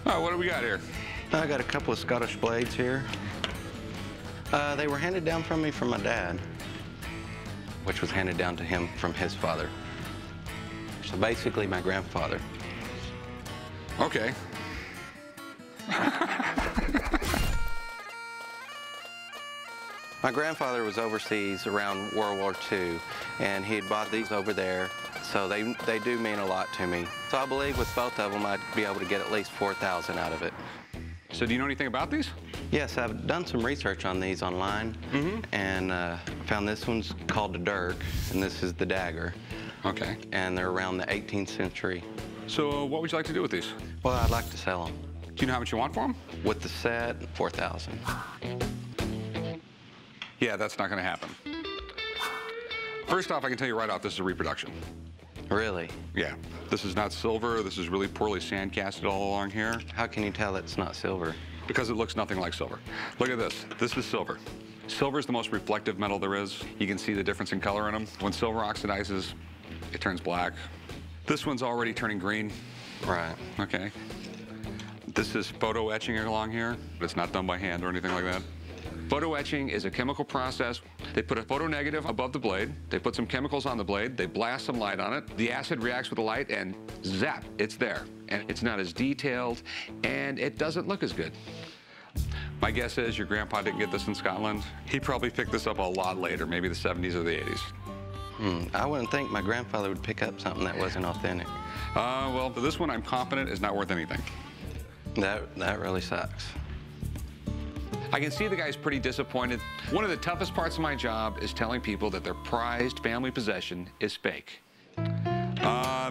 Oh, what do we got here? I got a couple of Scottish blades here. They were handed down from me from my dad, which was handed down to him from his father. So basically my grandfather. Okay. My grandfather was overseas around World War II, and he had bought these over there, so they do mean a lot to me. So I believe with both of them, I'd be able to get at least 4,000 out of it. So do you know anything about these? Yes, I've done some research on these online, and found this one's called the Dirk, and this is the dagger. Okay. And they're around the 18th century. So what would you like to do with these? Well, I'd like to sell them. Do you know how much you want for them? With the set, 4,000. Yeah, that's not going to happen. First off, I can tell you right off, this is a reproduction. Really? Yeah. This is not silver. This is really poorly sandcasted all along here. How can you tell it's not silver? Because it looks nothing like silver. Look at this. This is silver. Silver is the most reflective metal there is. You can see the difference in color in them. When silver oxidizes, it turns black. This one's already turning green. Right. Okay. This is photo etching along here. It's not done by hand or anything like that. Photo etching is a chemical process. They put a photo negative above the blade. They put some chemicals on the blade. They blast some light on it. The acid reacts with the light and zap, it's there. And it's not as detailed and it doesn't look as good. My guess is your grandpa didn't get this in Scotland. He probably picked this up a lot later, maybe the 70s or the 80s. I wouldn't think my grandfather would pick up something that wasn't authentic. Well, this one I'm confident is not worth anything. That really sucks. I can see the guy's pretty disappointed. One of the toughest parts of my job is telling people that their prized family possession is fake.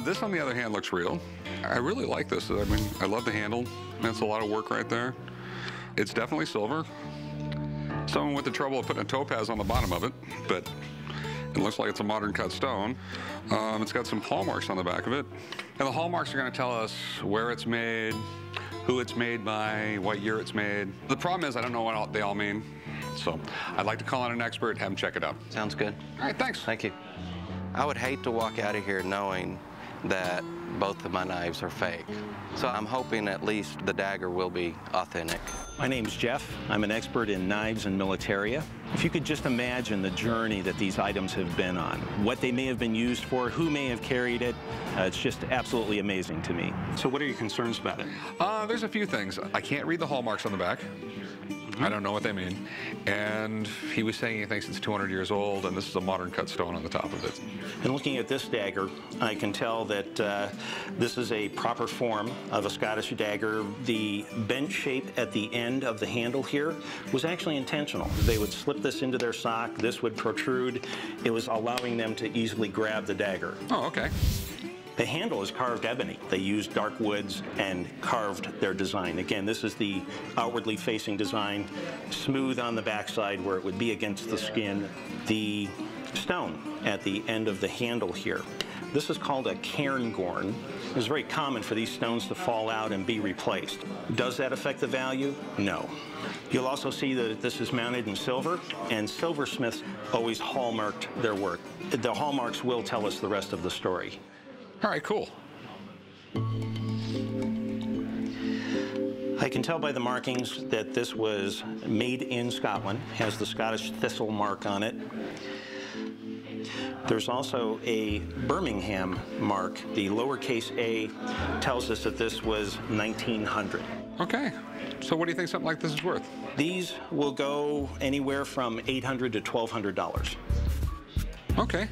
This, on the other hand, looks real. I really like this. I mean, I love the handle. That's a lot of work right there. It's definitely silver. Someone went to the trouble of putting a topaz on the bottom of it, but it looks like it's a modern cut stone. It's got some hallmarks on the back of it. And the hallmarks are going to tell us where it's made, who it's made by, what year it's made. The problem is I don't know what they all mean. So I'd like to call on an expert, have him check it out. Sounds good. All right, thanks. Thank you. I would hate to walk out of here knowing that both of my knives are fake. So I'm hoping at least the dagger will be authentic. My name's Jeff. I'm an expert in knives and militaria. If you could just imagine the journey that these items have been on, what they may have been used for, who may have carried it, it's just absolutely amazing to me. So what are your concerns about it? There's a few things. I can't read the hallmarks on the back. I don't know what they mean. And he was saying he thinks it's 200 years old, and this is a modern cut stone on the top of it. And looking at this dagger, I can tell that this is a proper form of a Scottish dagger. The bent shape at the end of the handle here was actually intentional. They would slip this into their sock, this would protrude. It was allowing them to easily grab the dagger. Oh, okay. The handle is carved ebony. They used dark woods and carved their design. Again, this is the outwardly facing design, smooth on the backside where it would be against the skin. The stone at the end of the handle here, this is called a cairngorn. It's very common for these stones to fall out and be replaced. Does that affect the value? No. You'll also see that this is mounted in silver, and silversmiths always hallmarked their work. The hallmarks will tell us the rest of the story. All right, cool. I can tell by the markings that this was made in Scotland, has the Scottish thistle mark on it. There's also a Birmingham mark. The lowercase a tells us that this was 1900. Okay. So what do you think something like this is worth? These will go anywhere from $800 to $1,200. Okay.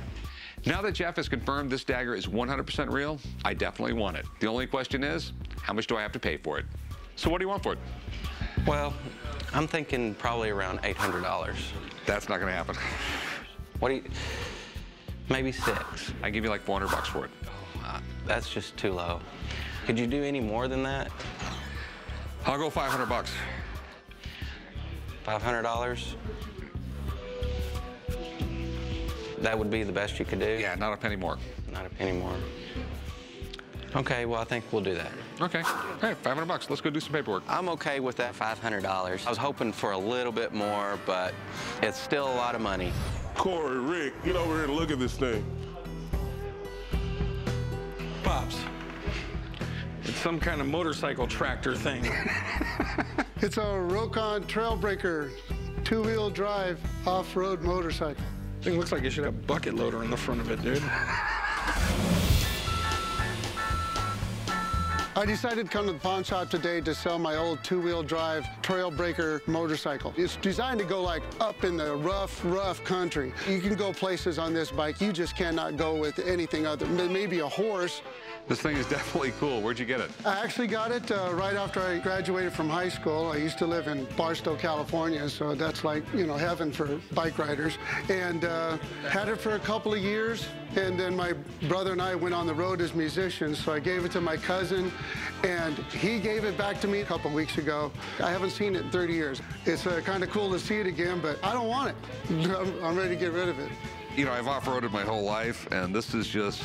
Now that Jeff has confirmed this dagger is 100% real, I definitely want it. The only question is, how much do I have to pay for it? So what do you want for it? Well, I'm thinking probably around $800. That's not gonna happen. What do you, maybe 6. I give you like 400 bucks for it. That's just too low. Could you do any more than that? I'll go 500 bucks. $500? That would be the best you could do? Yeah, not a penny more. Not a penny more. Okay, well, I think we'll do that. Okay. Hey, 500 bucks. Let's go do some paperwork. I'm okay with that $500. I was hoping for a little bit more, but it's still a lot of money. Corey, Rick, get over here and look at this thing. Pops, some kind of motorcycle tractor thing. It's a Rokon Trailbreaker, two-wheel drive off-road motorcycle. Thing looks like it should have a bucket loader in the front of it, dude. I decided to come to the pawn shop today to sell my old two-wheel drive Trailbreaker motorcycle. It's designed to go like up in the rough country. You can go places on this bike you just cannot go with anything other than maybe a horse. This thing is definitely cool. Where'd you get it? I actually got it right after I graduated from high school. I used to live in Barstow, California, so that's like, you know, heaven for bike riders. And had it for a couple of years, and then my brother and I went on the road as musicians, so I gave it to my cousin, and he gave it back to me a couple of weeks ago. I haven't seen it in 30 years. It's kind of cool to see it again, but I don't want it. I'm ready to get rid of it. You know, I've off-roaded my whole life, and this is just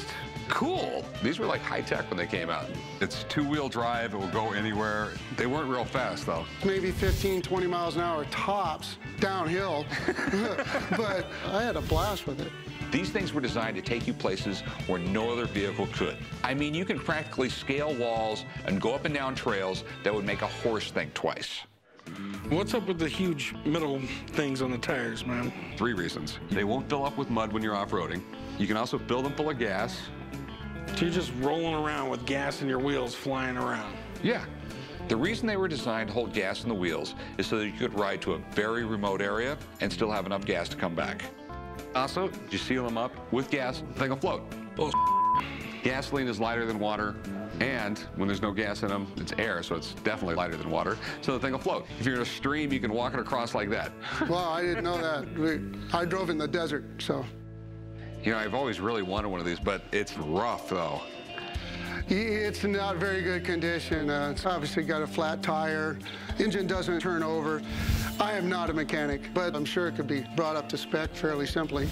cool. These were like high-tech when they came out. It's two-wheel drive. It will go anywhere. They weren't real fast, though. Maybe 15, 20 miles an hour tops downhill, but I had a blast with it. These things were designed to take you places where no other vehicle could. I mean, you can practically scale walls and go up and down trails that would make a horse think twice. What's up with the huge metal things on the tires, man? 3 reasons. They won't fill up with mud when you're off-roading. You can also fill them full of gas. So you're just rolling around with gas in your wheels flying around. Yeah. The reason they were designed to hold gas in the wheels is so that you could ride to a very remote area and still have enough gas to come back. Also, you seal them up with gas, they can float. Oh, Gasoline is lighter than water, and when there's no gas in them, it's air, so it's definitely lighter than water, so the thing will float. If you're in a stream, you can walk it across like that. Well, I didn't know that. I drove in the desert, so. You know, I've always really wanted one of these, but it's rough, though. It's not very good condition. It's obviously got a flat tire. Engine doesn't turn over. I am not a mechanic, but I'm sure it could be brought up to spec fairly simply.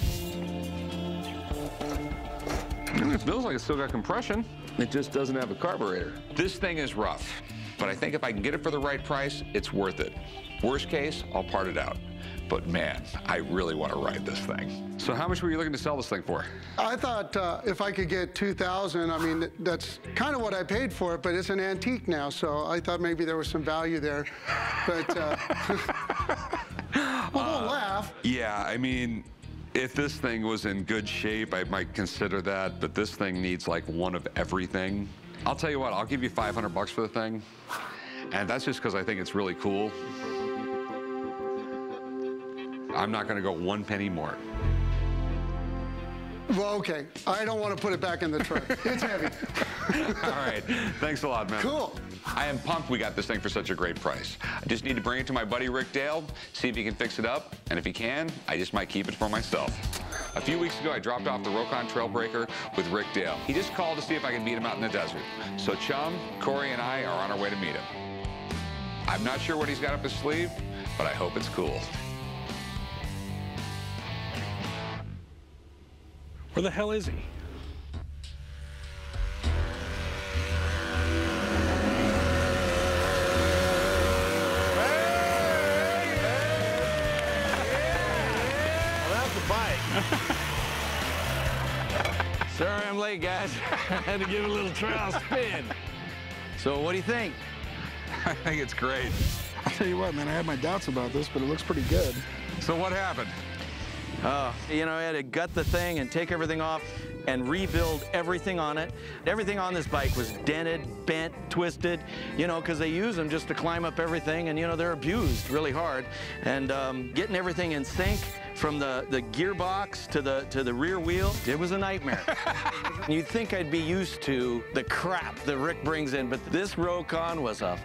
It feels like it's still got compression. It just doesn't have a carburetor. This thing is rough, but I think if I can get it for the right price, it's worth it. Worst case, I'll part it out. But man, I really want to ride this thing. So how much were you looking to sell this thing for? I thought if I could get $2,000, I mean, that's kind of what I paid for it, but it's an antique now, so I thought maybe there was some value there. But, well, don't laugh. Yeah, I mean, if this thing was in good shape, I might consider that, but this thing needs like one of everything. I'll tell you what, I'll give you $500 for the thing, and that's just because I think it's really cool. I'm not going to go 1 penny more. Well, okay. I don't want to put it back in the truck. It's heavy. All right. Thanks a lot, man. Cool. I am pumped we got this thing for such a great price. I just need to bring it to my buddy Rick Dale, see if he can fix it up, and if he can, I just might keep it for myself. A few weeks ago, I dropped off the Rokon Trailbreaker with Rick Dale. He just called to see if I could meet him out in the desert. So Chum, Corey, and I are on our way to meet him. I'm not sure what he's got up his sleeve, but I hope it's cool. Where the hell is he? Well, that's the bike. Sorry I'm late, guys. I had to give it a little trial spin. So what do you think? I think it's great. I'll tell you what, man, I had my doubts about this, but it looks pretty good. So what happened? You know, I had to gut the thing and take everything off and rebuild everything on it. Everything on this bike was dented, bent, twisted, you know, because they use them just to climb up everything, and, you know, they're abused really hard. And getting everything in sync from the gearbox to the rear wheel, it was a nightmare. You'd think I'd be used to the crap that Rick brings in, but this Rokon was a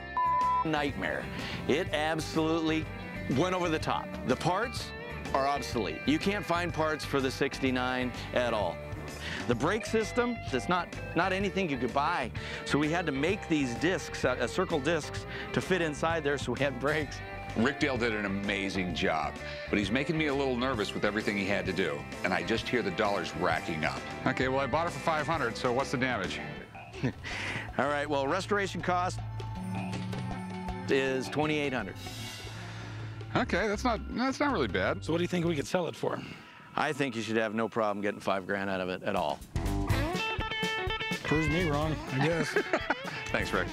nightmare. It absolutely went over the top. The parts are obsolete. You can't find parts for the 69 at all. The brake system, it's not anything you could buy. So we had to make these discs, circle discs, to fit inside there so we had brakes. Rick Dale did an amazing job, but he's making me a little nervous with everything he had to do, and I just hear the dollars racking up. Okay, well, I bought it for $500, so what's the damage? All right, well, restoration cost is $2,800. Okay, that's not really bad. So what do you think we could sell it for? I think you should have no problem getting $5 grand out of it at all. Proves me wrong, I guess. Thanks, Rick.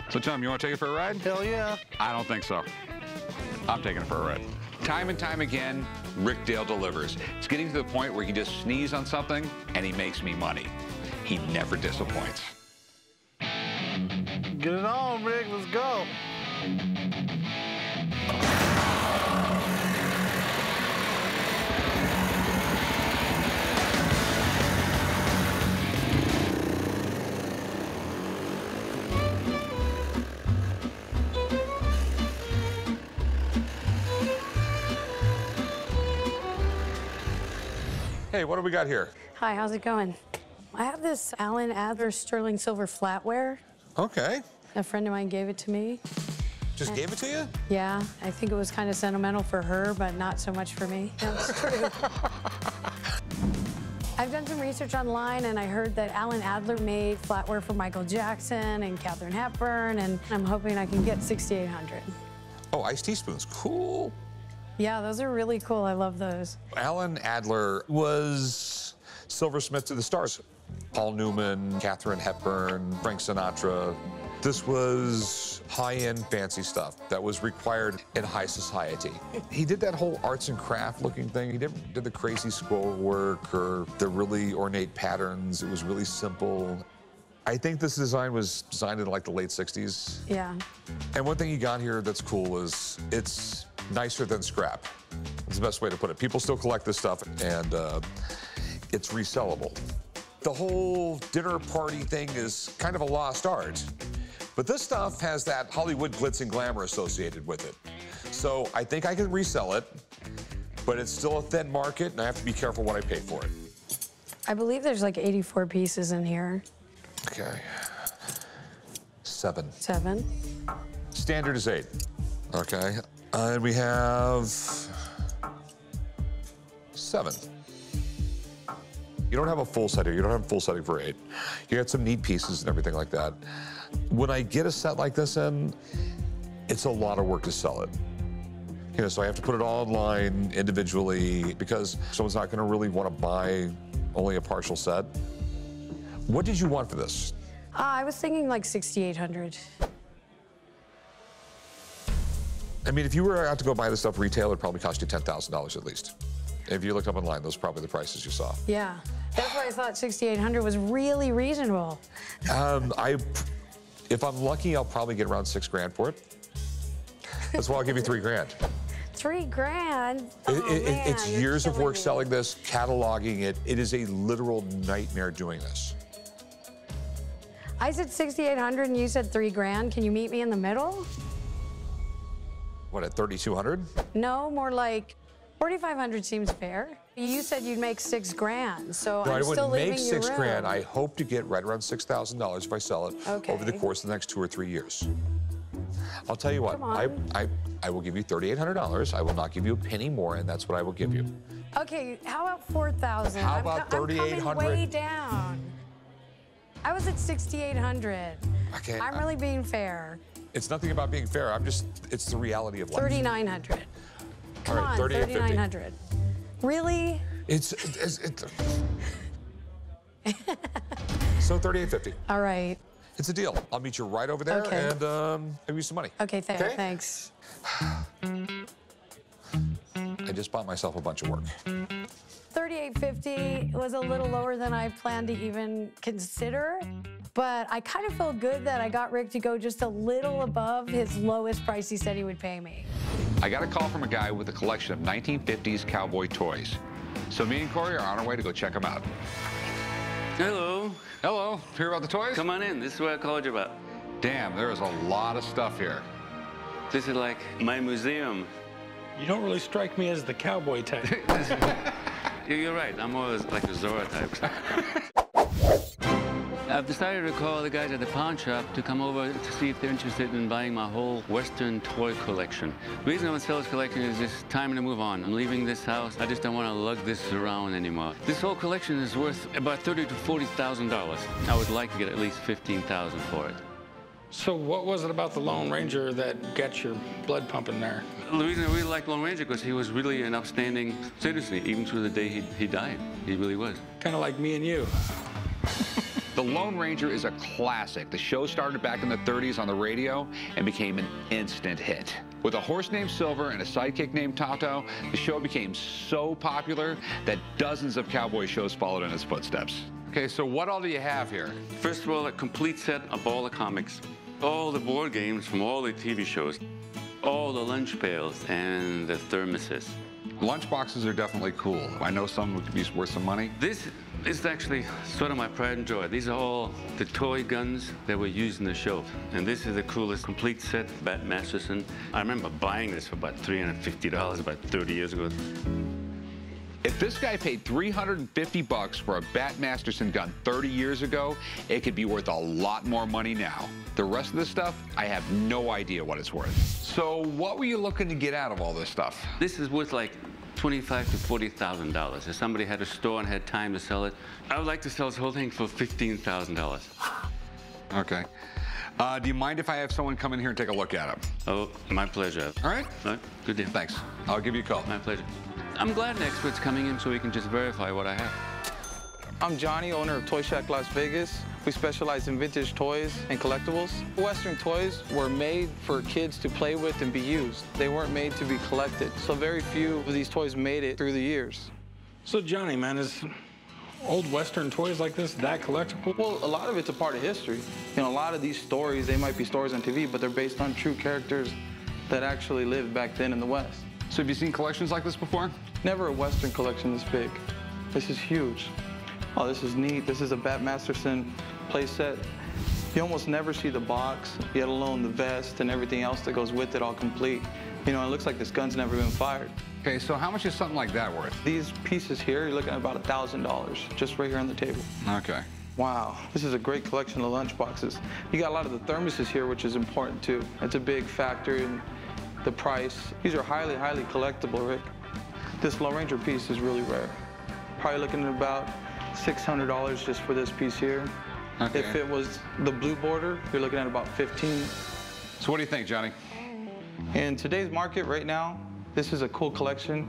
So, Tom, you want to take it for a ride? Hell yeah. I don't think so. I'm taking it for a ride. Time and time again, Rick Dale delivers. It's getting to the point where he can just sneeze on something and he makes me money. He never disappoints. Get it on, Rick. Let's go. Hey, what do we got here? Hi, how's it going? I have this Alan Adler sterling silver flatware. Okay. A friend of mine gave it to me. Just gave it to you? Yeah, I think it was kind of sentimental for her, but not so much for me. That's true. I've done some research online, and I heard that Alan Adler made flatware for Michael Jackson and Katharine Hepburn, and I'm hoping I can get 6,800. Oh, iced teaspoons, cool. Yeah, those are really cool. I love those. Alan Adler was silversmith to the stars. Paul Newman, Katharine Hepburn, Frank Sinatra. This was high-end fancy stuff that was required in high society. He did that whole arts and craft looking thing. He didn't do the crazy scroll work or the really ornate patterns. It was really simple. I think this design was designed in like the late 60s. Yeah. And one thing you got here that's cool is it's nicer than scrap. That's the best way to put it. People still collect this stuff, and it's resellable. The whole dinner party thing is kind of a lost art, but this stuff has that Hollywood glitz and glamour associated with it. So I think I can resell it, but it's still a thin market, and I have to be careful what I pay for it. I believe there's like 84 pieces in here. Okay. 7. 7. Standard is 8. Okay. And we have 7. You don't have a full set here. You don't have a full setting for 8. You got some neat pieces and everything like that. When I get a set like this in, it's a lot of work to sell it. You know, so I have to put it all online individually because someone's not going to really want to buy only a partial set. What did you want for this? I was thinking like 6,800. I mean, if you were out to go buy this stuff retail, it'd probably cost you $10,000 at least. If you looked up online, those are probably the prices you saw. Yeah, that's why I thought 6,800 was really reasonable. If I'm lucky, I'll probably get around $6 grand for it. That's why I'll give you $3 grand. $3 grand? Oh, man, it's years of work selling this, cataloging it. It is a literal nightmare doing this. I said 6,800 and you said $3 grand. Can you meet me in the middle? What, at 3,200? No, more like 4,500 seems fair. You said you'd make $6 grand, so No, I'm still leaving I wouldn't make $6 grand. I hope to get right around $6,000 if I sell it over the course of the next 2 or 3 years. I'll tell you what, I will give you $3,800. I will not give you a penny more, and that's what I will give you. Okay, how about 4,000? How about 3,800? I'm coming way down. I was at 6,800. Okay. I'm really being fair. It's nothing about being fair. It's the reality of life. 3,900. Come on, 3,900. Really? So 3,850. All right. It's a deal. I'll meet you right over there and give you some money. Okay, thanks. I just bought myself a bunch of work. 3,850 was a little lower than I planned to even consider, but I kind of felt good that I got Rick to go just a little above his lowest price he said he would pay me. I got a call from a guy with a collection of 1950s cowboy toys. So me and Corey are on our way to go check them out. Hello. Hello. Hear about the toys? Come on in. This is what I called you about. Damn, there is a lot of stuff here. This is like my museum. You don't really strike me as the cowboy type. You're right. I'm more like a Zorro type. I've decided to call the guys at the pawn shop to come over to see if they're interested in buying my whole Western toy collection. The reason I want to sell this collection is just time to move on. I'm leaving this house. I just don't want to lug this around anymore. This whole collection is worth about $30,000 to $40,000. I would like to get at least $15,000 for it. So what was it about the Lone Ranger that got your blood pumping there? The reason I really like Lone Ranger because he was really an upstanding citizen, even to the day he died. He really was. Kind of like me and you. The Lone Ranger is a classic. The show started back in the 30s on the radio and became an instant hit. With a horse named Silver and a sidekick named Tonto, the show became so popular that dozens of cowboy shows followed in its footsteps. Okay, so what all do you have here? First of all, a complete set of all the comics, all the board games from all the TV shows, all the lunch pails and the thermoses. Lunch boxes are definitely cool. I know some would be worth some money. This is actually sort of my pride and joy. These are all the toy guns that were used in the show. And this is the coolest complete set, Bat Masterson. I remember buying this for about $350 about 30 years ago. If this guy paid $350 for a Bat Masterson gun 30 years ago, it could be worth a lot more money now. The rest of this stuff, I have no idea what it's worth. So what were you looking to get out of all this stuff? This is worth like $25,000 to $40,000. If somebody had a store and had time to sell it, I would like to sell this whole thing for $15,000. Okay. Do you mind if I have someone come in here and take a look at it? Oh, my pleasure. All right? All right, good deal. Thanks. I'll give you a call. My pleasure. I'm glad an expert's coming in so we can just verify what I have. I'm Johnny, owner of Toy Shack Las Vegas. We specialize in vintage toys and collectibles. Western toys were made for kids to play with and be used. They weren't made to be collected, so very few of these toys made it through the years. So Johnny, man, is old Western toys like this that collectible? Well, a lot of it's a part of history. You know, a lot of these stories, they might be stories on TV, but they're based on true characters that actually lived back then in the West. So have you seen collections like this before? Never a Western collection this big. This is huge. Oh, this is neat. This is a Bat Masterson playset. You almost never see the box, yet alone the vest and everything else that goes with it all complete. You know, it looks like this gun's never been fired. Okay, so how much is something like that worth? These pieces here, you're looking at about $1,000, just right here on the table. Okay. Wow, this is a great collection of lunch boxes. You got a lot of the thermoses here, which is important too. It's a big factor in the price. These are highly, highly collectible, Rick. This Lone Ranger piece is really rare. Probably looking at about $600 just for this piece here. Okay. If it was the blue border, you're looking at about $15. So what do you think, Johnny? In today's market right now, this is a cool collection.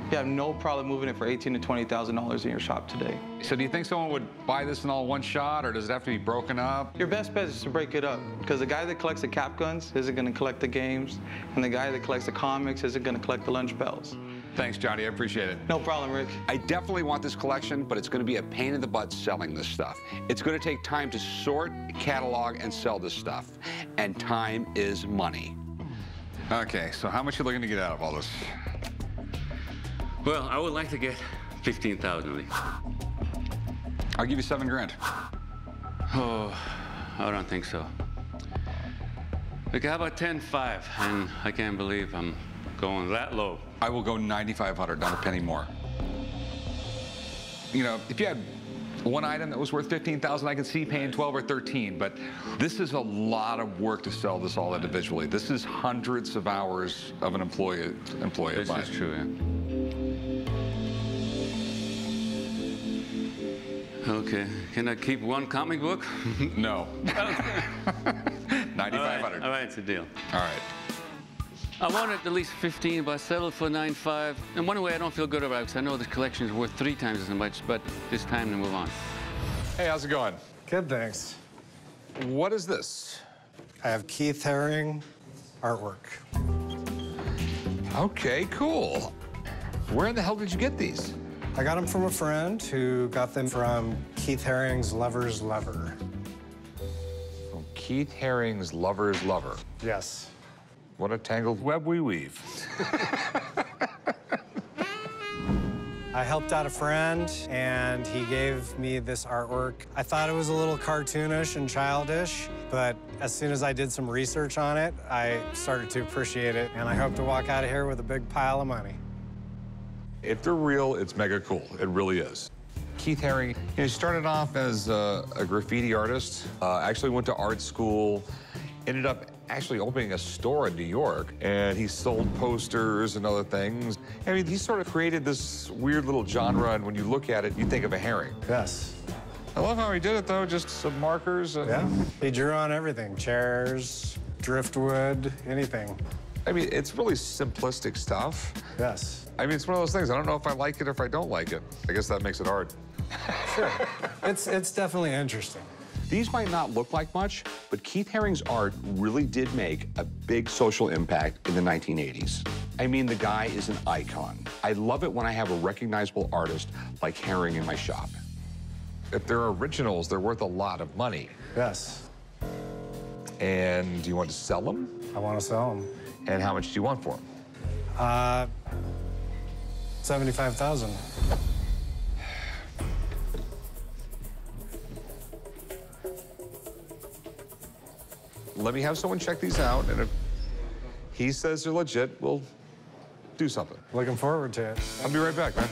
You have no problem moving it for $18,000 to $20,000 in your shop today. So do you think someone would buy this in all one shot, or does it have to be broken up? Your best bet is to break it up, because the guy that collects the cap guns isn't going to collect the games, and the guy that collects the comics isn't going to collect the lunch bells. Thanks, Johnny. I appreciate it. No problem, Rick. I definitely want this collection, but it's going to be a pain in the butt selling this stuff. It's going to take time to sort, catalog, and sell this stuff. And time is money. Okay, so how much are you looking to get out of all this? Well, I would like to get $15,000 at least. I'll give you $7 grand. Oh, I don't think so. Look, how about 10.5? And I can't believe I'm going that low. I will go $9,500, not a penny more. You know, if you had one item that was worth $15,000, I could see paying 12 or 13, but this is a lot of work to sell this all individually. This is hundreds of hours of an employee This is true, yeah. Okay, can I keep one comic book? No. $9,500. All right, it's a deal. All right. I wanted at least 15, but I settled for 9.5. In one way, I don't feel good about it because I know this collection is worth 3 times as much, but it's time to move on. Hey, how's it going? Good, thanks. What is this? I have Keith Haring artwork. Okay, cool. Where in the hell did you get these? I got them from a friend who got them from Keith Haring's Lover's Lover. From Keith Haring's Lover's Lover. Yes. What a tangled web we weave. I helped out a friend, and he gave me this artwork. I thought it was a little cartoonish and childish, but as soon as I did some research on it, I started to appreciate it, and I hope to walk out of here with a big pile of money. If they're real, it's mega cool. It really is. Keith Haring, he started off as a graffiti artist, actually went to art school, ended up actually opening a store in New York, and he sold posters and other things. I mean, he sort of created this weird little genre, and when you look at it, you think of a Haring. Yes. I love how he did it, though, just some markers. And... Yeah, he drew on everything, chairs, driftwood, anything. I mean, it's really simplistic stuff. Yes. I mean, it's one of those things. I don't know if I like it or if I don't like it. I guess that makes it hard. Sure. It's definitely interesting. These might not look like much, but Keith Haring's art really did make a big social impact in the 1980s. I mean, the guy is an icon. I love it when I have a recognizable artist like Haring in my shop. If they're originals, they're worth a lot of money. Yes. And do you want to sell them? I want to sell them. And how much do you want for them? $75,000. Let me have someone check these out, and if he says they're legit, we'll do something. Looking forward to it. I'll be right back, man.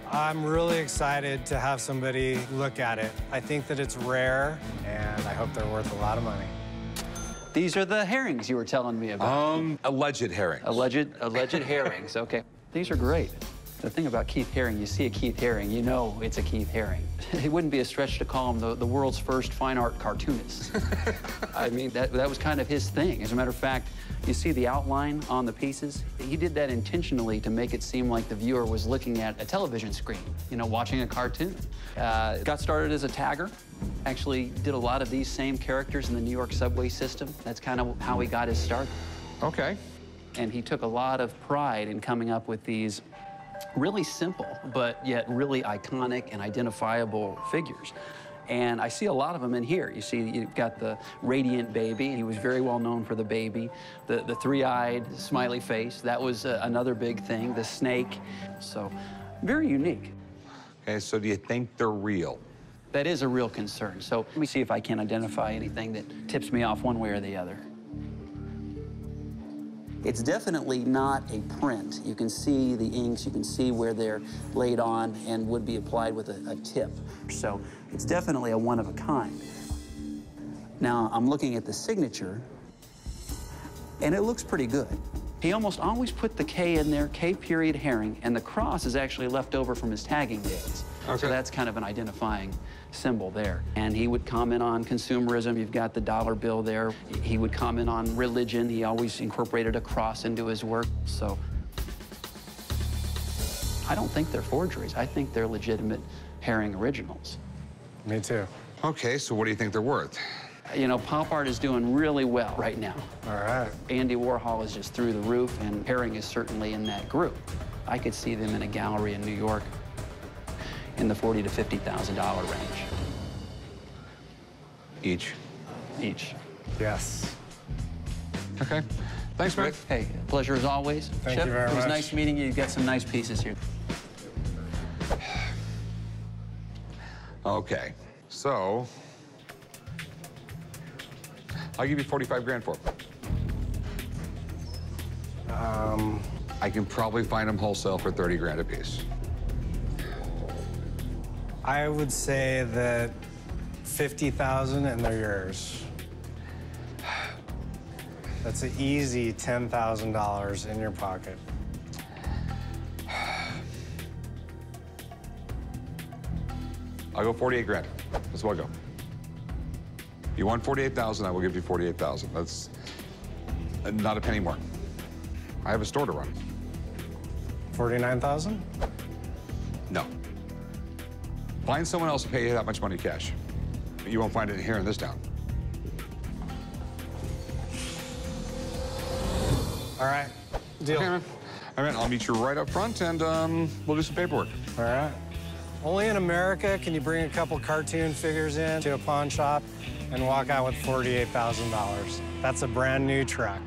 I'm really excited to have somebody look at it. I think that it's rare, and I hope they're worth a lot of money. These are the herrings you were telling me about. Alleged herrings. Alleged herrings, okay. These are great. The thing about Keith Haring, you see a Keith Haring, you know it's a Keith Haring. It wouldn't be a stretch to call him the world's first fine art cartoonist. I mean, that was kind of his thing. As a matter of fact, you see the outline on the pieces? He did that intentionally to make it seem like the viewer was looking at a television screen, you know, watching a cartoon. Got started as a tagger. Actually did a lot of these same characters in the New York subway system. That's kind of how he got his start. Okay. And he took a lot of pride in coming up with these really simple, but yet really iconic and identifiable figures. And I see a lot of them in here. You see, you've got the radiant baby. He was very well known for the baby. The three-eyed smiley face, that was another big thing. The snake, so very unique. Okay, so do you think they're real? That is a real concern. So let me see if I can identify anything that tips me off one way or the other. It's definitely not a print. You can see the inks, you can see where they're laid on and would be applied with a tip. So it's definitely a one of a kind. Now, I'm looking at the signature, and it looks pretty good. He almost always put the K in there, K period Haring, and the cross is actually left over from his tagging days. Okay. So that's kind of an identifying symbol there. And he would comment on consumerism. You've got the dollar bill there. He would comment on religion. He always incorporated a cross into his work. So I don't think they're forgeries. I think they're legitimate Haring originals. Me too. Okay, so what do you think they're worth? You know, pop art is doing really well right now. All right. Andy Warhol is just through the roof, and Haring is certainly in that group. I could see them in a gallery in New York in the $40,000 to $50,000 range. Each? Each. Yes. Okay. Thanks, man. Hey, pleasure as always. Thank you very much. It was nice meeting you. You've got some nice pieces here. Okay, so I'll give you 45 grand for it. I can probably find them wholesale for 30 grand a piece. I would say that 50,000 and they're yours. That's an easy $10,000 in your pocket. I'll go 48 grand. That's what I'll go. You want 48,000, I will give you 48,000. That's not a penny more. I have a store to run. 49,000? No. Find someone else to pay you that much money cash. You won't find it here in this town. All right, deal. Okay, man. All right, I'll meet you right up front, and we'll do some paperwork. All right. Only in America can you bring a couple cartoon figures in to a pawn shop and walk out with $48,000. That's a brand new truck.